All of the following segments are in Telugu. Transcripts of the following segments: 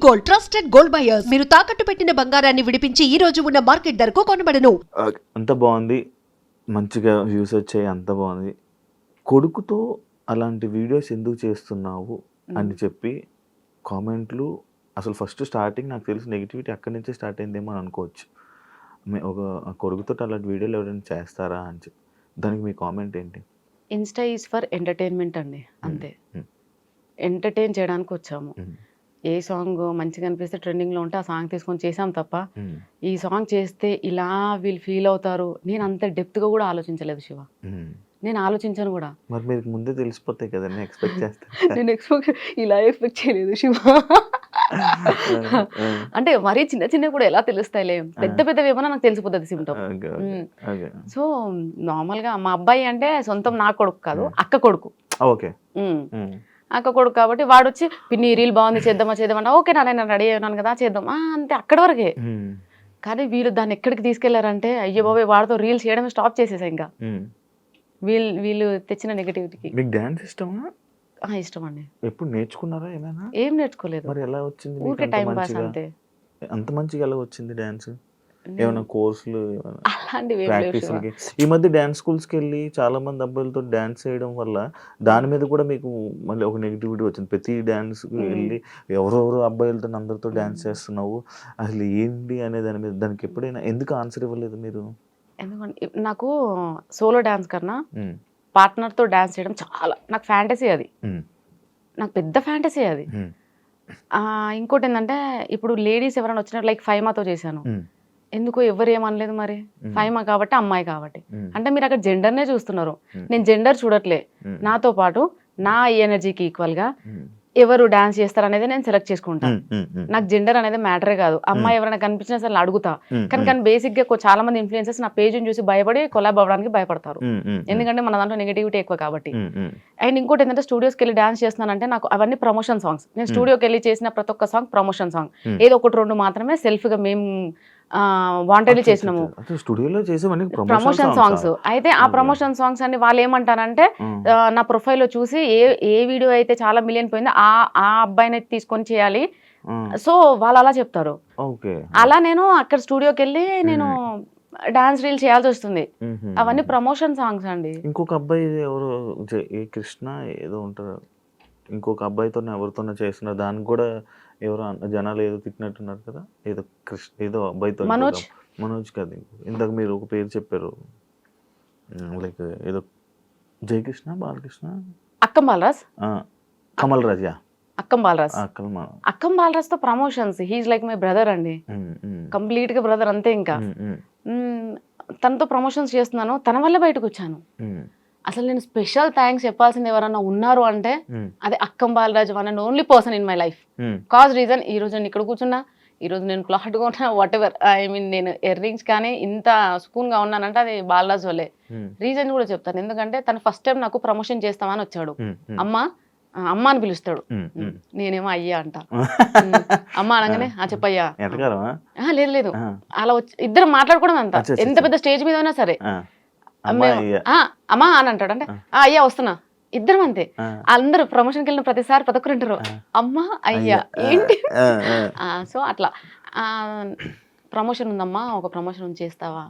గోల్డ్ ట్రస్టెడ్ గోల్డ్ బయర్స్ మీరు తాకట్టు పెట్టిన బంగారాన్ని విడిపించి ఈ రోజు ఉన్న మార్కెట్ ధరకు కొనబడను. అంత బాగుంది, మంచిగా వ్యూస్ వచ్చాయి, అంత బాగుంది. కొడుకుతో అలాంటి వీడియోస్ ఎందుకు చేస్తున్నావు అని చెప్పి కామెంట్లు అసలు ఫస్ట్ స్టార్టింగ్ నాకు తెలిసి నెగిటివిటీ అక్కడి నుంచే స్టార్ట్ అయిందేమో అని అనుకోవచ్చు. ఒక కొడుకుతో అలాంటి వీడియోలు ఎవరైనా చేస్తారా అని చెప్పి దానికి మీ కామెంట్ ఏంటి? ఇన్స్టా ఈజ్ ఫర్ ఎంటర్టైన్మెంట్ అండి, అంతే. ఎంటర్టైన్ చేయడానికి వచ్చాము. ఏ సాంగ్ మంచిగా అనిపిస్తే ట్రెండింగ్లో ఉంటే ఆ సాంగ్ తీసుకొని చేసాం తప్ప ఈ సాంగ్ చేస్తే ఇలా వీళ్ళు ఫీల్ అవుతారు నేను అంత డెప్త్గా కూడా ఆలోచించలేదు శివ. నేను ఆలోచించాను కూడా. మరి మీరు ముందే తెలిసిపోతాయి కదా, ఎక్స్పెక్ట్ చేస్తాను. నేను ఇలా ఎక్స్పెక్ట్ చేయలేదు శివ. అంటే మరీ చిన్న చిన్న కూడా ఎలా తెలుస్తాయిలే, పెద్ద పెద్దవి ఏమన్నా నాకు తెలిసిపోతుంది సిమ్టమ్. సో నార్మల్గా మా అబ్బాయి అంటే సొంతం నా కొడుకు కాదు, అక్క కొడుకు. ఓకే, అక్క కొడుకు కాబట్టి వాడు వచ్చి పిన్ని రీల్ బాగుంది చేద్దామా ఓకే నేను రెడీ అయినాను కదా చేద్దాం అంతే, అక్కడి వరకే. కానీ వీళ్ళు దాన్ని ఎక్కడికి తీసుకెళ్లారంటే అయ్యో బాబాయ్ వాడితో రీల్స్ చేయడమే స్టాప్ చేసేసా. ఇంకా వీళ్ళు తెచ్చిన నెగటివిటీకి. మీకు డాన్స్ ఇష్టమా? ఇష్టం అండి. ఎప్పుడు నేర్చుకున్నారా ఏమైనా? ఏం నేర్చుకోలేదు, మరి ఎలా వచ్చింది? ఊరికే టైం పాస్ అంతే. అంత మంచిగా ఎలా వచ్చింది డాన్స్? ఏమైనా కోర్సులు అలాంటివి? ఈ మధ్య డాన్స్ స్కూల్స్కి వెళ్ళి చాలా మంది అబ్బాయిలతో డాన్స్ చేయడం వల్ల దాని మీద కూడా మీకు మళ్ళీ ఒక నెగిటివిటీ వచ్చింది. ప్రతి డాన్స్కి వెళ్ళి ఎవరెవరు అబ్బాయిలతో అందరితో డాన్స్ చేస్తున్నావు, అసలు ఏంటి అనే దాని మీద దానికి ఎప్పుడైనా ఎందుకు ఆన్సర్ ఇవ్వలేదు మీరు? ఎందుకంటే నాకు సోలో డాన్స్ కన్నా పార్ట్నర్తో డాన్స్ చేయడం చాలా నాకు ఫ్యాంటసీ. అది నాకు పెద్ద ఫ్యాంటసీ అది. ఇంకోటి ఏంటంటే ఇప్పుడు లేడీస్ ఎవరైనా వచ్చినట్టు లైక్ ఫైమాతో చేశాను, ఎందుకో ఎవరు ఏమనలేదు. మరి ఫైమా కాబట్టి అమ్మాయి కాబట్టి అంటే మీరు అక్కడ జెండర్నే చూస్తున్నారు, నేను జెండర్ చూడట్లే. నాతో పాటు నా ఎనర్జీకి ఈక్వల్గా ఎవరు డాన్స్ చేస్తారు అనేది నేను సెలెక్ట్ చేసుకుంటాను. నాకు జెండర్ అనేది మ్యాటరే కాదు. అమ్మాయి ఎవరైనా కనిపించినా సరే అడుగుతా. కానీ బేసిక్ గా చాలా మంది ఇన్ఫ్లుయెన్సర్స్ నా పేజ్ చూసి భయపడి కొలాబ్ అవ్వడానికి భయపడతారు, ఎందుకంటే మన దాంట్లో నెగిటివిటీ ఎక్కువ కాబట్టి. అండ్ ఇంకోటి ఏంటంటే స్టూడియోస్కి వెళ్ళి డాన్స్ చేస్తున్నానంటే నాకు అవన్నీ ప్రమోషన్ సాంగ్స్. నేను స్టూడియోకి వెళ్ళి చేసిన ప్రతి ఒక్క సాంగ్ ప్రమోషన్ సాంగ్, ఏదో ఒకటి రెండు మాత్రమే సెల్ఫ్ గా మేము వాంటెడ్లీ చేసినాము ప్రమోషన్ సాంగ్స్. అయితే ఆ ప్రమోషన్ సాంగ్స్ అన్ని వాళ్ళు ఏమంటారంటే నా ప్రొఫైల్ లో చూసి ఏ వీడియో అయితే చాలా మిలియన్ పోయిందో ఆ అబ్బాయిని తీసుకొని చేయాలి, సో వాళ్ళు అలా చెప్తారు. అలా నేను అక్కడ స్టూడియోకి వెళ్ళి నేను డాన్స్ రీల్ చేయాల్సి వస్తుంది. అవన్నీ ప్రమోషన్ సాంగ్స్ అండి. ఇంకొక అబ్బాయి ఎవరు కృష్ణ ఏదో ఉంటారు, ఇంకొక అబ్బాయితో ఎవరితోనో చేస్తున్నారు, దానికి కూడా ఎవరో జనాలు ఏదో తిట్టినట్టున్నారు కదా, ఏదో ఏదో అబ్బాయితో. మనోజ్ కాదు, ఇందాక మీరు ఒక పేరు చెప్పారు, లైక్ ఏదో జయకృష్ణ బాలకృష్ణ అక్కం బాలరాజ్ కమల్ రాజ్. అక్కం బాలరాజ్ తో promotions. He's like my brother అండి, కంప్లీట్ గా బ్రదర్ అంతే. ఇంకా తనతో ప్రమోషన్స్ చేస్తున్నాను, తన వల్ల బయటకు వచ్చాను. అసలు నేను స్పెషల్ థ్యాంక్స్ చెప్పాల్సింది ఎవరన్నా ఉన్నారు అంటే అది అక్కం Balraj, one and only person in my life. Cause reason ఈ రోజు నేను ఇక్కడ కూర్చున్నా, ఈ రోజు నేను క్లాట్ కొన్నా, వాట్ ఎవర్ ఐ మీన్ నేను ఇయర్ రింగ్స్ కానీ ఇంత సుకూన్ గా ఉన్నానంటే అది బాలరాజ్ వల్లే. రీజన్ కూడా చెప్తాను, ఎందుకంటే తను ఫస్ట్ టైం నాకు ప్రమోషన్ చేస్తామని వచ్చాడు. అమ్మ అని పిలుస్తాడు, నేనేమో అయ్యా అంట. అమ్మ అనగానే చెప్పయ్యా, లేదు అలా వచ్చి ఇద్దరు మాట్లాడుకోవడం అంతా. ఎంత పెద్ద స్టేజ్ మీద ఉన్నా సరే అమ్మా అని అంటాడు, అంటే అయ్యా వస్తున్నా, ఇద్దరం అంతే. అందరూ ప్రమోషన్కి వెళ్ళిన ప్రతిసారి ప్రతి ఒక్కరు అంటారు అమ్మా అయ్యా ఏంటి. సో అట్లా ప్రమోషన్ ఉందమ్మా, ఒక ప్రమోషన్ చేస్తావా.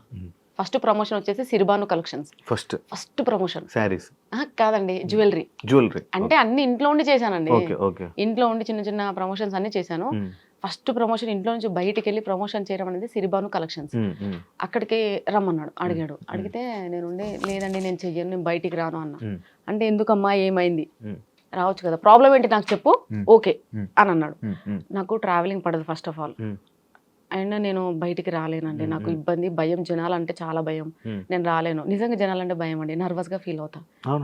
ఫస్ట్ ప్రమోషన్ వచ్చేసి సిరిబాను కలెక్షన్స్. ఫస్ట్ ప్రమోషన్ కాదండి, జ్యువెలరీ అంటే అన్ని ఇంట్లో ఉండి చేశానండి. ఇంట్లో ఉండి చిన్న చిన్న ప్రమోషన్స్ అన్ని చేశాను. ఫస్ట్ ప్రమోషన్ ఇంట్లో నుంచి బయటికి వెళ్ళి ప్రమోషన్ చేయడం అనేది సిరిబాను కలెక్షన్స్. అక్కడికి రమ్మన్నాడు, అడిగితే నేనుండి లేదండి నేను చెయ్యను, నేను బయటికి రాను అన్నా. అంటే ఎందుకమ్మా ఏమైంది, రావచ్చు కదా, ప్రాబ్లం ఏంటి నాకు చెప్పు, ఓకే అని అన్నాడు. నాకు ట్రావెలింగ్ పడదు ఫస్ట్ ఆఫ్ ఆల్, అండ్ నేను బయటికి రాలేనండి, నాకు ఇబ్బంది, భయం, జనాలంటే చాలా భయం, నేను రాలేను. నిజంగా జనాలంటే భయం అండి, నర్వస్ గా ఫీల్ అవుతా,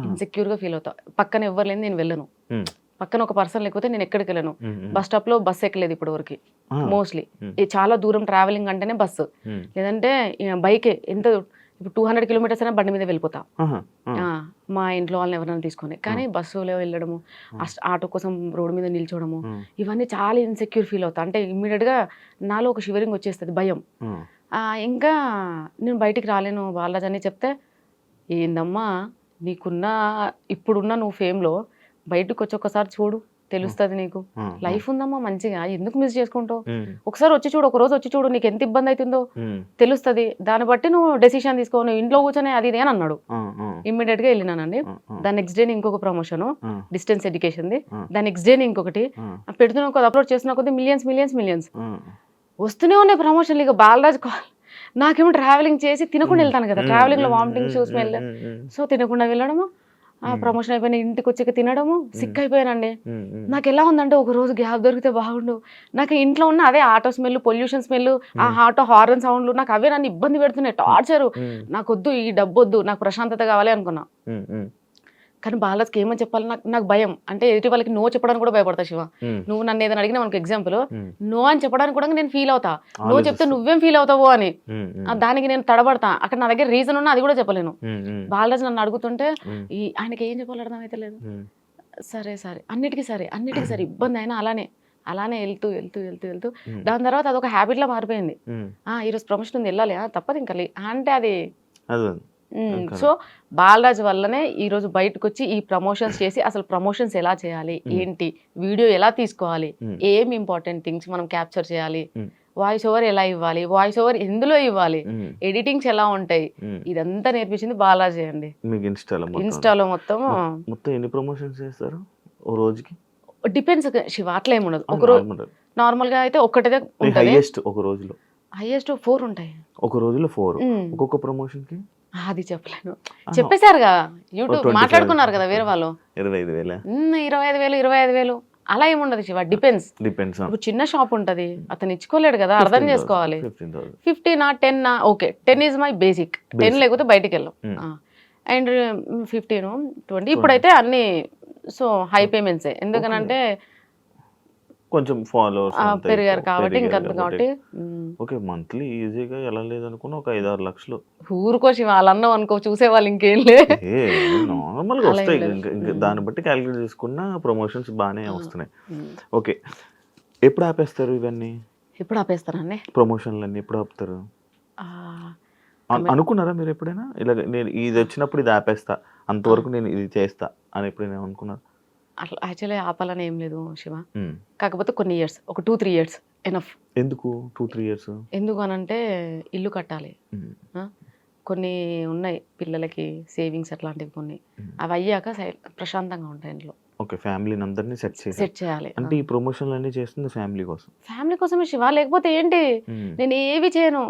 ఇన్సెక్యూర్ గా ఫీల్ అవుతా. పక్కన ఎవరు లేని నేను వెళ్ళను, పక్కన ఒక పర్సన్ లేకపోతే నేను ఎక్కడికి వెళ్ళను. బస్ స్టాప్ లో బస్సు ఎక్కలేదు ఇప్పటి వరకు మోస్ట్లీ. చాలా దూరం ట్రావెలింగ్ అంటేనే బస్సు, లేదంటే బైకే. ఎంత ఇప్పుడు 200 కిలోమీటర్స్ అయినా బండి మీద వెళ్ళిపోతా మా ఇంట్లో వాళ్ళని ఎవరైనా తీసుకొని. కానీ బస్సులో వెళ్ళడము, ఆటో కోసం రోడ్డు మీద నిల్చోవడము, ఇవన్నీ చాలా ఇన్సెక్యూర్ ఫీల్ అవుతా. అంటే ఇమ్మీడియట్ గా నాలో ఒక షివరింగ్ వచ్చేస్తుంది, భయం. ఇంకా నేను బయటికి రాలేను బాలరాజ్ అని చెప్తే, ఏందమ్మా నీకున్న ఇప్పుడున్న నువ్వు ఫేమ్లో బయటకు వచ్చి ఒకసారి చూడు, తెలుస్తుంది నీకు. ఆ, లైఫ్ ఉందమ్మా మంచిగా, ఎందుకు మిస్ చేసుకుంటావు? ఉమ్, ఒకసారి వచ్చి చూడు, ఒక రోజు వచ్చి చూడు, నీకు ఎంత ఇబ్బంది అవుతుందో ఉమ్, తెలుస్తుంది. దాన్ని బట్టి నువ్వు డెసిషన్ తీసుకో. నువ్వు ఇంట్లో కూర్చొని అది ఇది అని అన్నాడు. ఆ, ఆ, ఇమ్మీడియట్ గా వెళ్ళినానండి. ఆ, దాని నెక్స్ట్ డే ఇంకొక ప్రమోషన్, ఆ, డిస్టెన్స్ ఎడ్యుకేషన్ది. ఆ. దాని నెక్స్ట్ డే ఇంకొకటి ఆ, పెడుతున్న కొద్ది అప్లోడ్ చేస్తున్న కొద్ది మిలియన్స్ ఆ. వస్తూనే ఉన్నాయి ప్రమోషన్లు. ఇక బాలరాజ్ నాకేమో ట్రావెలింగ్ చేసి తినకుండా వెళ్తాను కదా, ట్రావెలింగ్ లో వామిటింగ్ స్మెల్. సో తినకుండా వెళ్ళడము, ఆ ప్రమోషన్ అయిపోయిన ఇంటికి వచ్చాక తినడము, సిక్ అయిపోయానండి. నాకు ఎలా ఉందంటే ఒక రోజు గ్యాప్ దొరికితే బాగుండు. నాకు ఇంట్లో ఉన్న అదే ఆటో స్మెల్, పొల్యూషన్ స్మెల్, ఆ ఆటో హార్న్ సౌండ్లు నాకు అవే నన్ను ఇబ్బంది పెడుతున్నాయి, టార్చరు. నాకు వద్దు, ఈ డబ్బు వద్దు, నాకు ప్రశాంతత కావాలి అనుకున్నా. కానీ బాలరాజ్కి ఏమని చెప్పాలి, నాకు భయం. అంటే ఎదుటి వాళ్ళకి నో చెప్పడానికి కూడా భయపడతా శివ. నువ్వు నన్ను ఏదైనా అడిగినా మనకు ఎగ్జాంపుల్, నో అని చెప్పడానికి కూడా నేను ఫీల్ అవుతా. నో చెప్తే నువ్వేం ఫీల్ అవుతావు అని, దానికి నేను తడబడతా. అక్కడ నా దగ్గర రీజన్ ఉన్నా అది కూడా చెప్పలేను. బాలరాజ్ నన్ను అడుగుతుంటే ఆయనకి ఏం చెప్పాలి అర్థమైతే లేదు. సరే అన్నిటికీ సరే ఇబ్బంది అయినా అలానే వెళ్తూ దాని తర్వాత అదొక హ్యాబిట్ లా మారిపోయింది. ఈరోజు ప్రమోషన్ ఉంది, వెళ్ళాలి, తప్పదు ఇంకా అంటే అది. సో బాలరాజ్ వల్లనే ఈ రోజు బయటకు వచ్చి ఈ ప్రమోషన్స్ చేసి, అసలు ప్రమోషన్స్ ఎలా చేయాలి, ఏంటి, వీడియో ఎలా తీసుకోవాలి, ఏం ఇంపార్టెంట్ థింగ్స్ మనం క్యాప్చర్ చేయాలి, వాయిస్ ఓవర్ ఎలా ఇవ్వాలి, వాయిస్ ఓవర్ ఎందులో ఇవ్వాలి, ఎడిటింగ్స్ ఎలా ఉంటాయి, ఇదంతా నేర్పించింది బాలాజీ అండి. ఇన్స్టాలో మొత్తం ఎన్ని ప్రమోషన్స్ చేస్తారు ఓ రోజుకి? డిపెండ్స్ శివ, అట్లా ఏమి ఉండదు. ఒక రోజు నార్మల్ గా అయితే ఒక్కటే ఉంటుంది. ఒక రోజులో హైయెస్ట్ 4 ఉంటాయి. ఒక రోజులో 4. ఒక్కొక్క ప్రమోషన్ కి అది చెప్పలేను, చెప్పేశారుగా, యూట్యూబ్ మాట్లాడుకున్నారు కదా వేరే వాళ్ళు. 25,000 25,000 అలా ఏముండదు శివ, డిపెండ్స్. ఇప్పుడు చిన్న షాప్ ఉంటది, అతను ఇచ్చుకోలేడు కదా, అర్థం చేసుకోవాలి. 15 10 ఓకే, 10 ఈజ్ మై బేసిక్. 10 లేకపోతే బయటికి వెళ్ళాం. అండ్ 15 20 ఇప్పుడైతే అన్ని సో హై పేమెంట్స్. ఎందుకనంటే కొంచెం ఫాలోవర్స్ పెరిగారు కాబట్టి ఇంకంత కాబట్టి. ఓకే, మంత్లీ ఈజీగా ఎలా లేదనుకున్నా ఒక 5-6 లక్షలు. ఊరుకో శివ, వాళ్ళన్న అనుకో, చూసేవాళ్ళు ఇంకేం లే, నార్మల్ గా వస్తాయి. దాన్ని బట్టి క్యాలిక్యులేట్ చేసుకున్న ప్రమోషన్స్ బాగానే వస్తున్నాయి. ఓకే, ఎప్పుడు ఆపేస్తారు ఇవన్నీ? ఎప్పుడు ఆపేస్తారండి ప్రమోషన్లు అన్ని ఎప్పుడు ఆపుతారు అనుకున్నారా మీరు ఎప్పుడైనా? ఇలా నేను ఇది వచ్చినప్పుడు ఇది ఆపేస్తా, అంతవరకు నేను ఇది చేస్తా అని ఎప్పుడైనా అనుకున్నారు? అట్లా యాక్చువల్లీ ఆపాలని ఏం లేదు శివ. కాకపోతే కొన్ని ఇయర్స్, ఒక 2-3 ఇయర్స్ ఎనఫ్. ఎందుకు 2-3 ఇయర్స్? ఎందుకు అనంటే ఇల్లు కట్టాలి, కొన్ని ఉన్నాయి పిల్లలకి సేవింగ్స్ అట్లాంటివి కొన్ని, అవి అయ్యాక ప్రశాంతంగా ఉంటాయి ఇంట్లో. ఓకే, ఫ్యామిలీని అందరినీ సెట్ చేయాలి. అంటే ఈ ప్రమోషన్లు అన్ని చేస్తుంది ఫ్యామిలీ కోసమే శివ, లేకపోతే ఏంటి, నేను ఏవి చేయను,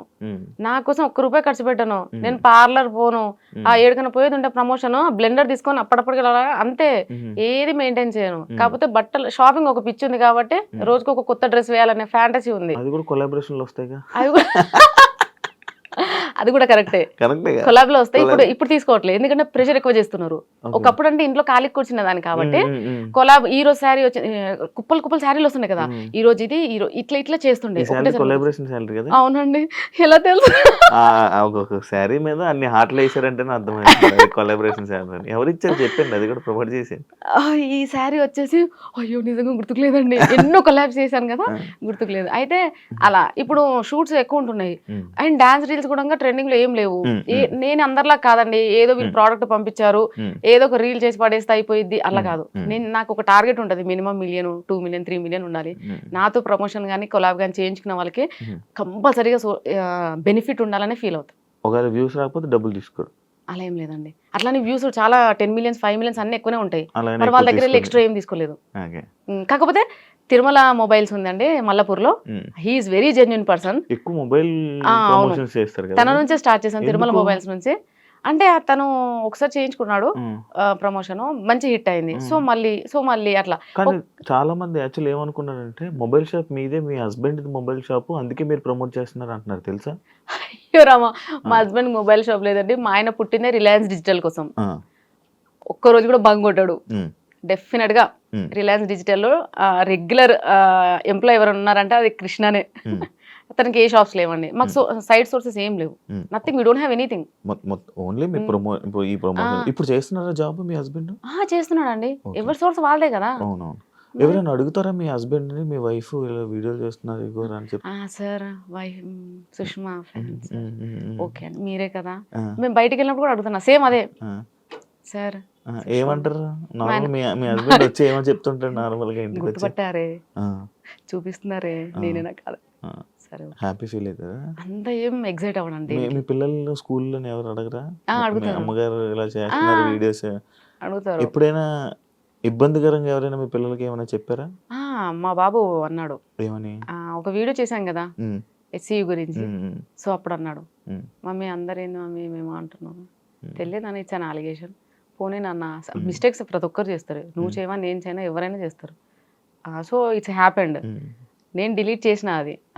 నా కోసం ₹1 ఖర్చు పెట్టను, నేను పార్లర్ పోను, ఆ ఏడుకన్నా పోయేది ఉంటే ప్రమోషన్ బ్లెండర్ తీసుకొని అప్పటికి అంతే, ఏది మెయింటైన్ చేయను. కాకపోతే బట్టలు షాపింగ్ ఒక పిచ్చి ఉంది కాబట్టి రోజుకి ఒక కొత్త డ్రెస్ వేయాలనే ఫ్యాంటసీ ఉంది. అది కూడా కొలాబరేషన్లు వస్తాయి, అది కూడా కరెక్టే, కొలాబ్ లో వస్తాయి. ఇప్పుడు తీసుకోవట్లేదు, ఎందుకంటే ప్రెషర్ ఎక్కువ చేస్తున్నారు. ఒకప్పుడు అంటే ఇంట్లో ఖాళీ కూర్చున్న దాన్ని కాబట్టి కొలాబ్, ఈ రోజు శారీ వచ్చి కుప్పలు శారీలు వస్తున్నాయి కదా, ఈ రోజు ఇది ఇట్లా చేస్తుండే. అవునండి, ఎలా తెలుసు? శారీ మీద అన్ని హార్ట్లు వేసారంటే అర్థమైంది కొలాబరేషన్ శారీ. ఎవరు ఇచ్చారు చెప్పండి, అది కూడా ప్రొవైడ్ చేసాను. ఈ శారీ వచ్చేసి అయ్యో నిజంగా గుర్తుకులేదండి, ఎన్నో కొలాబ్స్ చేశాను కదా, గుర్తుకులేదు. అయితే అలా ఇప్పుడు షూట్స్ ఎక్కువ ఉంటున్నాయి, అండ్ డాన్స్ రీల్స్ కూడా ట్రెండింగ్ లో ఏం లేవు. నేను అందరిలా కాదండి, ఏదో వీళ్ళు ప్రోడక్ట్ పంపించారు, ఏదో ఒక రీల్ చేసి పడేస్తే అయిపోయింది, అలా కాదు. నాకు ఒక టార్గెట్ ఉంటుంది, మినిమం 1 మిలియన్ 2 మిలియన్ 3 మిలియన్ ఉండాలి. నాతో ప్రమోషన్ కానీ కొలాబ్ కానీ చేయించుకున్న వాళ్ళకి కంపల్సరీగా బెనిఫిట్ ఉండాలని ఫీల్ అవుతాం. ఒకవేళ వ్యూస్ రాకపోతే డబ్బులు తీసుకోరు, అలా ఏం లేదండి. అట్లానే వ్యూస్ చాలా 10 మిలియన్స్ 5 మిలియన్స్ అన్ని ఎక్కువనే ఉంటాయి, మరి వాళ్ళ దగ్గర ఎక్స్ట్రా ఏం తీసుకోలేదు. కాకపోతే తిరుమల మొబైల్స్ ఉందండి మల్లపూర్ లో, హీఈస్ వెరీ జెన్యున్ పర్సన్. ఎక్కువ మొబైల్ ప్రమోషన్స్ చేస్తారు కదా, తన నుంచే స్టార్ట్ చేశాను, తిరుమల మొబైల్స్ నుంచి. అంటే తను ఒకసారి చేయించుకున్నాడు ప్రమోషన్, మంచి హిట్ అయింది. సో మళ్ళీ అట్లా. కానీ చాలా మంది యాక్చువల్ ఏమనుకున్నారంటే మొబైల్ షాప్ మీదే, మీ హస్బెండ్ మొబైల్ షాప్, అందుకే మీరు ప్రమోట్ చేస్తున్నారు అంటున్నారు, తెలుసా? అయ్యో రామా, మా హస్బెండ్ మొబైల్ షాప్ లేదండి, మా ఆయన పుట్టిందే రిలయన్స్ డిజిటల్ కోసం. ఒక్కరోజు కూడా బంగ్ కొట్టాడు. డెఫినెట్ గా రిలయన్స్ డిజిటల్ లో రెగ్యులర్ ఎంప్లాయ్ ఎవరు ఉన్నారంటే అది కృష్ణనే. అతనికి ఏ షాప్స్ లేవండి, మాకు సైడ్ సోర్సెస్ ఏం లేవు, nothing, we don't have anything. Only మీ ఈ ప్రమోషన్. ఇప్పుడు చేస్తున్నారా జాబ్ మీ హస్బెండ్? చేస్తున్నాడండి, ఎవరి సోర్స్ వాళ్ళదే కదా. అవునవును. ఎవరైనా అడుగుతారా మీ హస్బెండ్ ని, మీ వైఫ్ ఇలా వీడియోలు చేస్తున్నారు అని చెప్పి? Sir wife Sushma friends okay అండి, మీరే కదా. మేము బయటికి వెళ్ళినప్పుడు కూడా అడుగుతున్నా సేమ్ అదే, సార్ ఏమంటారు నార్మల్ మీ హస్బెండ్ వచ్చి ఏమో చెప్తుంటాడు నార్మల్గా ఇంటికి వచ్చి గుర్తుపట్టారే, చూపిస్తున్నారే, నేనేనా కాదు. సరే హ్యాపీ ఫీల్ అవుతుందా? అంత ఏం ఎగ్జైట్ అవ్వడండి. మీ పిల్లలు స్కూల్లో ఎవరు అడగరా? మీ అడుగుతారు, అమ్మగారు ఇలా చేస్తున్నారు వీడియోస్ అడుగుతారు. ఎప్పుడైనా ఇబ్బందికరంగా ఎవరైనా మీ పిల్లలకి ఏమైనా చెప్పారా? మా బాబు అన్నాడు, ఏమని? ఒక వీడియో చేశాం కదా ఉమ్, ఎస్సీయూ గురించి, ఉమ్, సో అప్పుడు అన్నాడు, ఉమ్, మమ్మీ అందరేంది మమ్మీ మేము అంటున్నాను, తెలియదు అని ఇచ్చాను అలిగేషన్. పోనీ నాన్న, మిస్టేక్స్ ప్రతి ఒక్కరు చేస్తారు, నువ్వు చేయవా నేను చేయనా ఎవరైనా చేస్తారు. So it's happened. ఉమ్, నేను డిలీట్ చేసిన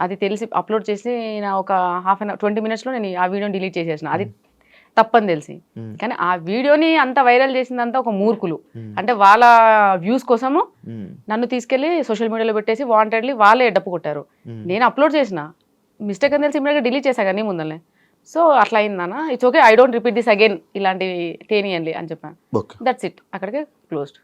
అది తెలిసి అప్లోడ్ చేసి నా ఒక హాఫ్ అన్ అవర్ 20 minutesలో నేను ఆ వీడియోని డిలీట్ చేసేసిన, అది తప్పని తెలిసి. ఉమ్, కానీ ఆ వీడియోని అంత వైరల్ చేసిందంతా ఒక మూర్ఖులు, ఉమ్, అంటే వాళ్ళ వ్యూస్ కోసము ఉమ్, నన్ను తీసుకెళ్లి సోషల్ మీడియాలో పెట్టేసి వాంటెడ్లీ వాళ్ళే డప్పు కొట్టారు. ఉమ్. నేను అప్లోడ్ చేసిన మిస్టేక్ అని తెలిసి ఇమీడియట్గా డిలీట్ చేశా కానీ ముందరనే. సో అట్లా అయిందన్న, it's okay, I don't repeat this again, ఇలాంటివి తేనియండి అని చెప్పాను. ఓకే. దట్స్ ఇట్, అక్కడికే క్లోజ్డ్.